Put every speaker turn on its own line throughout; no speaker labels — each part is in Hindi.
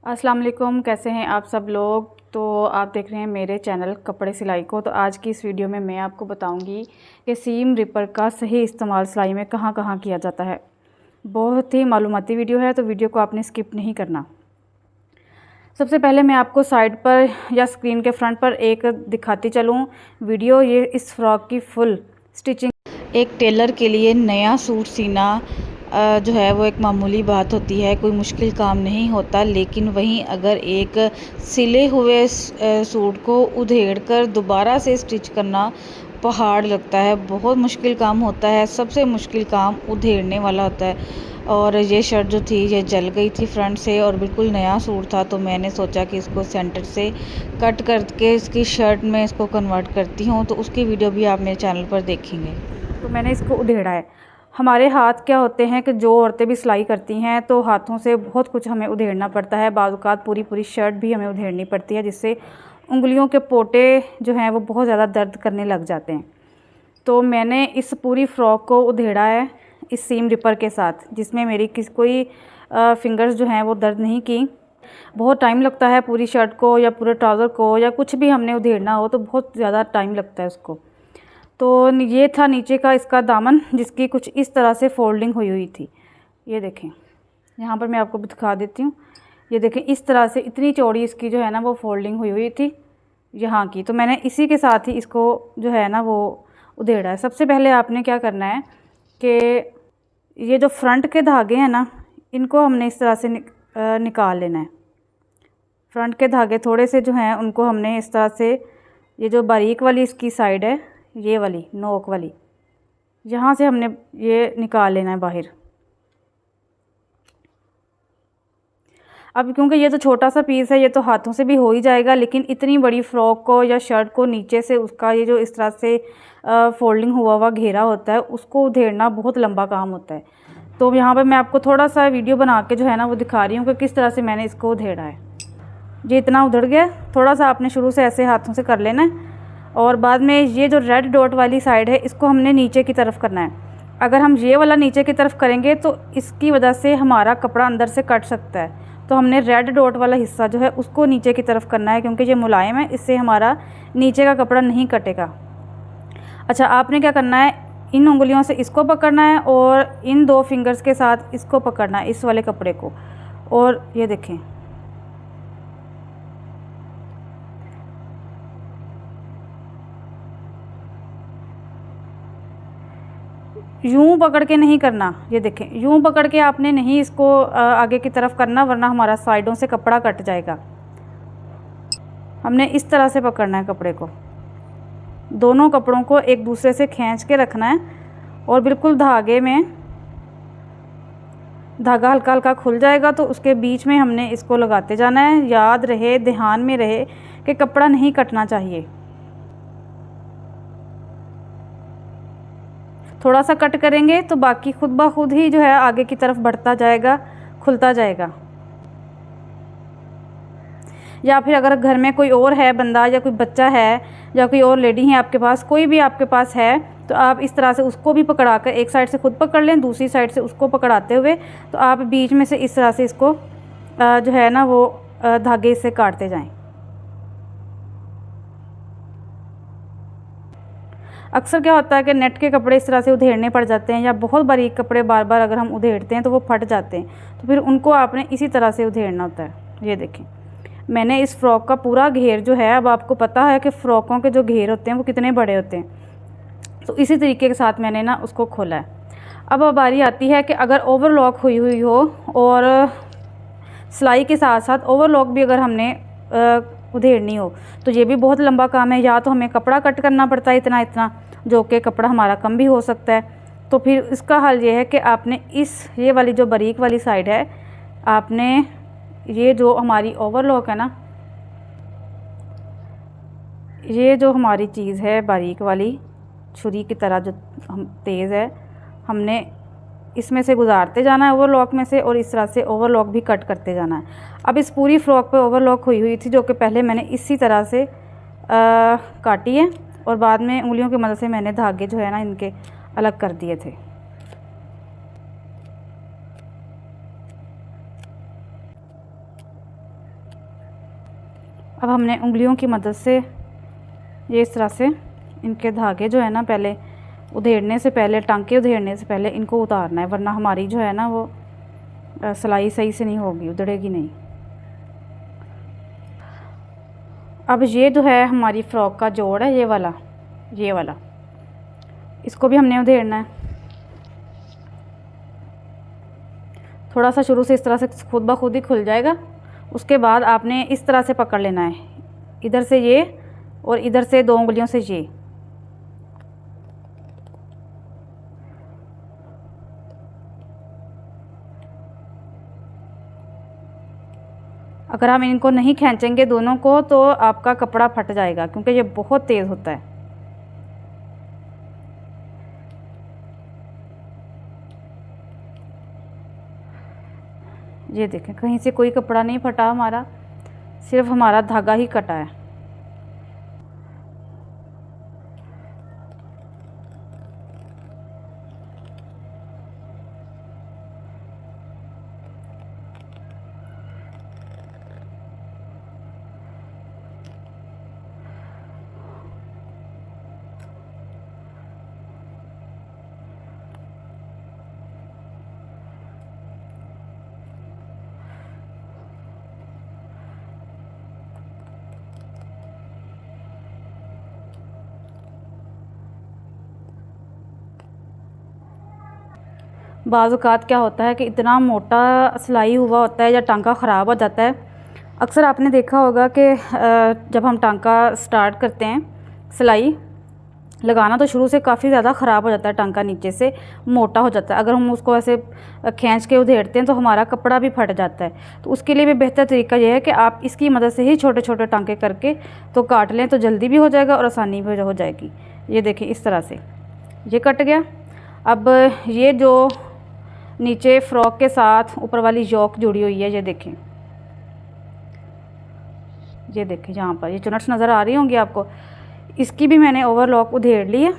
अस्सलाम वालेकुम, कैसे हैं आप सब लोग। तो आप देख रहे हैं मेरे चैनल कपड़े सिलाई को। तो आज की इस वीडियो में मैं आपको बताऊंगी कि सीम रिपर का सही इस्तेमाल सिलाई में कहाँ कहाँ किया जाता है। बहुत ही मालूमाती वीडियो है, तो वीडियो को आपने स्किप नहीं करना। सबसे पहले मैं आपको साइड पर या स्क्रीन के फ्रंट पर एक दिखाती चलूँ वीडियो। ये इस फ्रॉक की फुल स्टिचिंग। एक टेलर के लिए नया सूट सीना जो है वो एक मामूली बात होती है, कोई मुश्किल काम नहीं होता। लेकिन वहीं अगर एक सिले हुए सूट को उधेड़ कर दोबारा से स्टिच करना पहाड़ लगता है, बहुत मुश्किल काम होता है। सबसे मुश्किल काम उधेड़ने वाला होता है। और ये शर्ट जो थी ये जल गई थी फ्रंट से और बिल्कुल नया सूट था, तो मैंने सोचा कि इसको सेंटर से कट करके इसकी शर्ट में इसको कन्वर्ट करती हूँ। तो उसकी वीडियो भी आप मेरे चैनल पर देखेंगे। तो मैंने इसको उधेड़ा है। हमारे हाथ क्या होते हैं कि जो औरतें भी सिलाई करती हैं तो हाथों से बहुत कुछ हमें उधेड़ना पड़ता है। बाज़ औक़ात पूरी पूरी शर्ट भी हमें उधेड़नी पड़ती है, जिससे उंगलियों के पोटे जो हैं वो बहुत ज़्यादा दर्द करने लग जाते हैं। तो मैंने इस पूरी फ़्रॉक को उधेड़ा है इस सीम रिपर के साथ, जिसमें मेरी कोई फिंगर्स जो हैं वो दर्द नहीं की। बहुत टाइम लगता है पूरी शर्ट को या पूरे ट्राउज़र को या कुछ भी हमने उधेड़ना हो तो बहुत ज़्यादा टाइम लगता है उसको। तो ये था नीचे का इसका दामन, जिसकी कुछ इस तरह से फोल्डिंग हुई हुई थी। ये देखें, यहाँ पर मैं आपको दिखा देती हूँ। ये देखें, इस तरह से इतनी चौड़ी इसकी जो है ना वो फोल्डिंग हुई हुई थी यहाँ की। तो मैंने इसी के साथ ही इसको जो है ना वो उधेड़ा है। सबसे पहले आपने क्या करना है कि ये जो फ्रंट के धागे हैं ना, इनको हमने इस तरह से निकाल लेना है। फ्रंट के धागे थोड़े से जो हैं उनको हमने इस तरह से, ये जो बारीक वाली इसकी साइड है, ये वाली नोक वाली, यहाँ से हमने ये निकाल लेना है बाहर। अब क्योंकि ये तो छोटा सा पीस है, ये तो हाथों से भी हो ही जाएगा, लेकिन इतनी बड़ी फ़्रॉक को या शर्ट को नीचे से उसका ये जो इस तरह से फोल्डिंग हुआ हुआ घेरा होता है, उसको उधेड़ना बहुत लंबा काम होता है। तो यहाँ पर मैं आपको थोड़ा सा वीडियो बना के जो है ना वो दिखा रही हूँ कि किस तरह से मैंने इसको उधेड़ा है। ये इतना उधड़ गया, थोड़ा सा आपने शुरू से ऐसे हाथों से कर लेना है। और बाद में ये जो रेड डॉट वाली साइड है, इसको हमने नीचे की तरफ करना है। अगर हम ये वाला नीचे की तरफ करेंगे तो इसकी वजह से हमारा कपड़ा अंदर से कट सकता है। तो हमने रेड डॉट वाला हिस्सा जो है उसको नीचे की तरफ करना है, क्योंकि ये मुलायम है, इससे हमारा नीचे का कपड़ा नहीं कटेगा। अच्छा, आपने क्या करना है, इन उंगलियों से इसको पकड़ना है और इन दो फिंगर्स के साथ इसको पकड़ना है, इस वाले कपड़े को। और ये देखें, यूं पकड़ के नहीं करना। ये देखें, यूं पकड़ के आपने नहीं इसको आगे की तरफ करना, वरना हमारा साइडों से कपड़ा कट जाएगा। हमने इस तरह से पकड़ना है कपड़े को, दोनों कपड़ों को एक दूसरे से खींच के रखना है और बिल्कुल धागे में, धागा हल्का हल्का खुल जाएगा तो उसके बीच में हमने इसको लगाते जाना है। याद रहे, ध्यान में रहे कि कपड़ा नहीं कटना चाहिए। थोड़ा सा कट करेंगे तो बाकी खुद ब खुद ही जो है आगे की तरफ बढ़ता जाएगा, खुलता जाएगा। या फिर अगर घर में कोई और है बंदा या कोई बच्चा है या कोई और लेडी है आपके पास, कोई भी आपके पास है, तो आप इस तरह से उसको भी पकड़ा कर एक साइड से खुद पकड़ लें, दूसरी साइड से उसको पकड़ाते हुए तो आप बीच में से इस तरह से इसको जो है ना वो धागे से काटते जाएं। अक्सर क्या होता है कि नेट के कपड़े इस तरह से उधेड़ने पड़ जाते हैं, या बहुत बारीक कपड़े बार बार अगर हम उधेड़ते हैं तो वो फट जाते हैं, तो फिर उनको आपने इसी तरह से उधेड़ना होता है। ये देखें, मैंने इस फ्रॉक का पूरा घेर जो है, अब आपको पता है कि फ़्रॉकों के जो घेर होते हैं वो कितने बड़े होते हैं, तो इसी तरीके के साथ मैंने ना उसको खोला है। अब बारी आती है कि अगर ओवरलॉक हुई हुई हो और सिलाई के साथ साथ ओवरलॉक भी अगर हमने उधेड़नी हो, तो ये भी बहुत लंबा काम है। या तो हमें कपड़ा कट करना पड़ता है इतना इतना, जो कि कपड़ा हमारा कम भी हो सकता है। तो फिर इसका हल ये है कि आपने ये वाली जो बारीक वाली साइड है, आपने ये जो हमारी ओवरलॉक है ना, ये जो हमारी चीज़ है बारीक वाली छुरी की तरह जो हम तेज़ है, हमने इसमें से गुजारते जाना है ओवरलॉक में से, और इस तरह से ओवरलॉक भी कट करते जाना है। अब इस पूरी फ्रॉक पे ओवरलॉक हुई हुई थी, जो कि पहले मैंने इसी तरह से काटी है और बाद में उंगलियों की मदद से मैंने धागे जो है ना इनके अलग कर दिए थे। अब हमने उंगलियों की मदद से ये इस तरह से इनके धागे जो है ना, पहले उधेड़ने से पहले, टांके उधेड़ने से पहले इनको उतारना है, वरना हमारी जो है ना वो सिलाई सही से नहीं होगी, उधड़ेगी नहीं। अब ये जो है हमारी फ़्रॉक का जोड़ है, ये वाला इसको भी हमने उधेड़ना है। थोड़ा सा शुरू से इस तरह से खुद ब खुद ही खुल जाएगा। उसके बाद आपने इस तरह से पकड़ लेना है, इधर से ये और इधर से 2 उंगलियों से ये। अगर हम इनको नहीं खींचेंगे दोनों को तो आपका कपड़ा फट जाएगा, क्योंकि ये बहुत तेज़ होता है। ये देखें, कहीं से कोई कपड़ा नहीं फटा हमारा, सिर्फ हमारा धागा ही कटा है। बाज़ औक़ात क्या होता है कि इतना मोटा सिलाई हुआ होता है या टांका ख़राब हो जाता है। अक्सर आपने देखा होगा कि जब हम टांका स्टार्ट करते हैं सिलाई लगाना, तो शुरू से काफ़ी ज़्यादा ख़राब हो जाता है, टांका नीचे से मोटा हो जाता है। अगर हम उसको ऐसे खींच के उधेड़ते हैं तो हमारा कपड़ा भी फट जाता है। तो उसके लिए भी बेहतर तरीका यह है कि आप इसकी मदद से ही छोटे छोटे टांके करके तो काट लें, तो जल्दी भी हो जाएगा और आसानी भी हो जाएगी। ये देखिए, इस तरह से ये कट गया। अब ये जो नीचे फ़्रॉक के साथ ऊपर वाली योक जुड़ी हुई है, ये देखें, यहाँ पर ये चुनट्स नज़र आ रही होंगी आपको, इसकी भी मैंने ओवरलॉक उधेड़ ली है।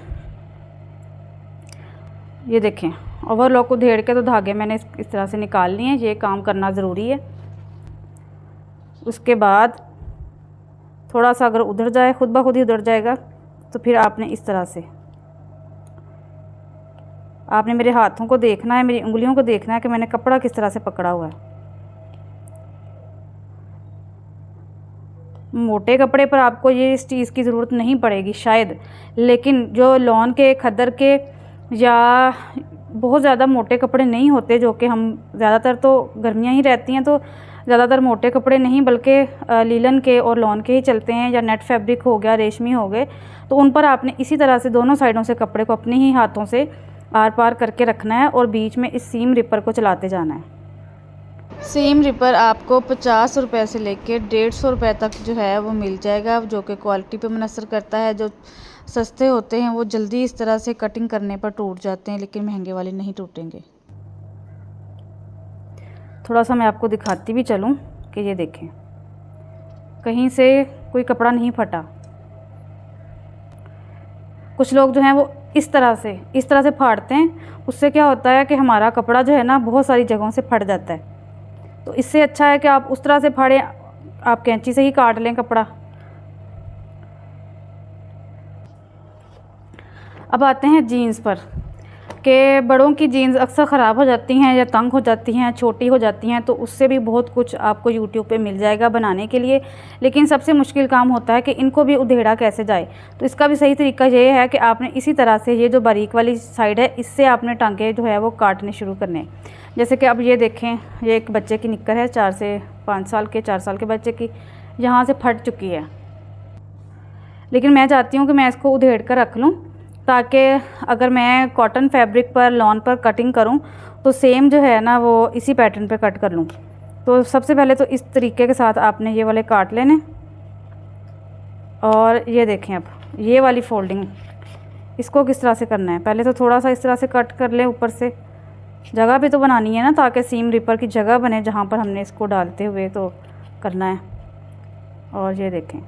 ये देखें, ओवरलॉक उधेड़ के तो धागे मैंने इस तरह से निकाल लिए हैं। ये काम करना ज़रूरी है। उसके बाद थोड़ा सा अगर उधर जाए, खुद ब खुद ही उधर जाएगा, तो फिर आपने इस तरह से, आपने मेरे हाथों को देखना है, मेरी उंगलियों को देखना है कि मैंने कपड़ा किस तरह से पकड़ा हुआ है। मोटे कपड़े पर आपको ये इस चीज़ की ज़रूरत नहीं पड़ेगी शायद, लेकिन जो लॉन के, खद्दर के या बहुत ज़्यादा मोटे कपड़े नहीं होते, जो कि हम ज़्यादातर तो गर्मियाँ ही रहती हैं तो ज़्यादातर मोटे कपड़े नहीं बल्कि लीलन के और लॉन के ही चलते हैं, या नेट फैब्रिक हो गया, रेशमी हो गए, तो उन पर आपने इसी तरह से दोनों साइडों से कपड़े को अपने ही हाथों से आर पार करके रखना है और बीच में इस सीम रिपर को चलाते जाना है। सीम रिपर आपको 50 रुपये से लेके 150 रुपये तक जो है वो मिल जाएगा, जो कि क्वालिटी पे मुनसर करता है। जो सस्ते होते हैं वो जल्दी इस तरह से कटिंग करने पर टूट जाते हैं, लेकिन महंगे वाले नहीं टूटेंगे। थोड़ा सा मैं आपको दिखाती भी चलूँ कि ये देखें, कहीं से कोई कपड़ा नहीं फटा। कुछ लोग जो हैं वो इस तरह से फाड़ते हैं, उससे क्या होता है कि हमारा कपड़ा जो है ना बहुत सारी जगहों से फट जाता है। तो इससे अच्छा है कि आप उस तरह से फाड़ें, आप कैंची से ही काट लें कपड़ा। अब आते हैं जीन्स पर, कि बड़ों की जीन्स अक्सर ख़राब हो जाती हैं या तंग हो जाती हैं, छोटी हो जाती हैं, तो उससे भी बहुत कुछ आपको यूट्यूब पे मिल जाएगा बनाने के लिए। लेकिन सबसे मुश्किल काम होता है कि इनको भी उधेड़ा कैसे जाए। तो इसका भी सही तरीका ये है कि आपने इसी तरह से ये जो बारीक वाली साइड है, इससे आपने टांके जो है वो काटने शुरू करने हैं। जैसे कि अब ये देखें, ये एक बच्चे की निक्कर है, 4 से 5 साल के, 4 साल के बच्चे की, यहाँ से फट चुकी है। लेकिन मैं चाहती हूँ कि मैं इसको उधेड़ कर रख लूँ, ताकि अगर मैं कॉटन फैब्रिक पर, लॉन पर कटिंग करूं तो सेम जो है ना वो इसी पैटर्न पे कट कर लूं। तो सबसे पहले तो इस तरीके के साथ आपने ये वाले काट लेने, और ये देखें अब ये वाली फोल्डिंग, इसको किस तरह से करना है। पहले तो थोड़ा सा इस तरह से कट कर लें, ऊपर से जगह भी तो बनानी है ना, ताकि सीम रिपर की जगह बने जहाँ पर हमने इसको डालते हुए तो करना है। और ये देखें,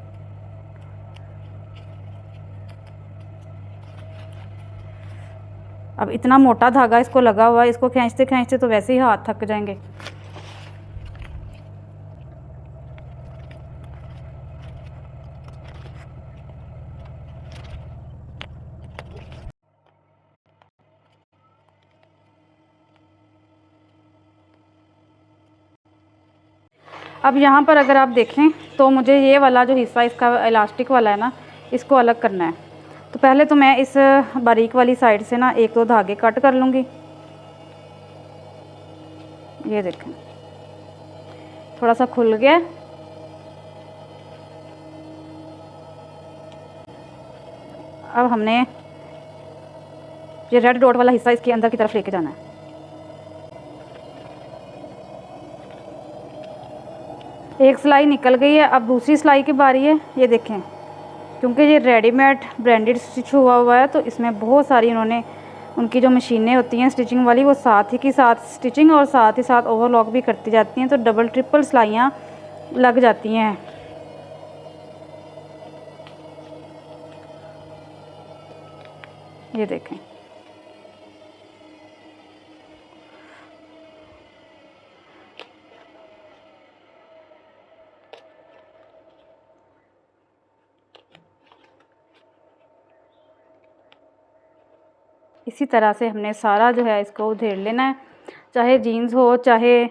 अब इतना मोटा धागा इसको लगा हुआ है, इसको खींचते खींचते तो वैसे ही हाथ थक जाएंगे। अब यहाँ पर अगर आप देखें तो मुझे ये वाला जो हिस्सा इसका इलास्टिक वाला है ना, इसको अलग करना है। तो पहले तो मैं इस बारीक वाली साइड से ना 1-2 धागे कट कर लूँगी। ये देखें थोड़ा सा खुल गया। अब हमने ये रेड डॉट वाला हिस्सा इसके अंदर की तरफ लेके जाना है। एक सिलाई निकल गई है, अब दूसरी सिलाई की बारी है। ये देखें, क्योंकि ये रेडीमेड ब्रांडेड स्टिच हुआ है तो इसमें बहुत सारी इन्होंने उनकी जो मशीनें होती हैं स्टिचिंग वाली, वो साथ ही साथ स्टिचिंग और साथ ही साथ ओवरलॉक भी करती जाती हैं, तो डबल ट्रिपल सिलाइयाँ लग जाती हैं। ये देखें, इसी तरह से हमने सारा जो है इसको उधेड़ लेना है, चाहे जीन्स हो चाहे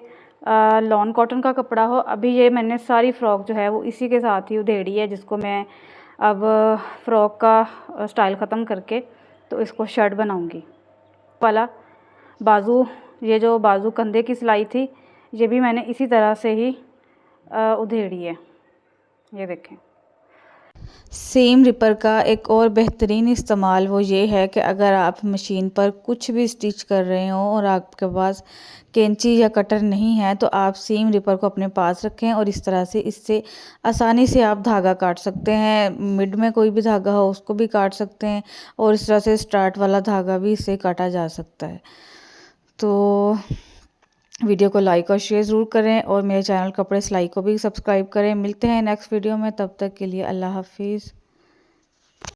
लॉन कॉटन का कपड़ा हो। अभी ये मैंने सारी फ़्रॉक जो है वो इसी के साथ ही उधेड़ी है, जिसको मैं अब फ़्रॉक का स्टाइल ख़त्म करके तो इसको शर्ट बनाऊंगी। वाला बाजू, ये जो बाजू कंधे की सिलाई थी, ये भी मैंने इसी तरह से ही उधेड़ी है। ये देखें। सीम रिपर का एक और बेहतरीन इस्तेमाल वो ये है कि अगर आप मशीन पर कुछ भी स्टिच कर रहे हो और आपके पास कैंची या कटर नहीं है, तो आप सीम रिपर को अपने पास रखें और इस तरह से इससे आसानी से आप धागा काट सकते हैं। मिड में कोई भी धागा हो उसको भी काट सकते हैं और इस तरह से स्टार्ट वाला धागा भी इससे काटा जा सकता है। तो वीडियो को लाइक और शेयर ज़रूर करें और मेरे चैनल कपड़े सिलाई को भी सब्सक्राइब करें। मिलते हैं नेक्स्ट वीडियो में, तब तक के लिए अल्लाह हाफिज़।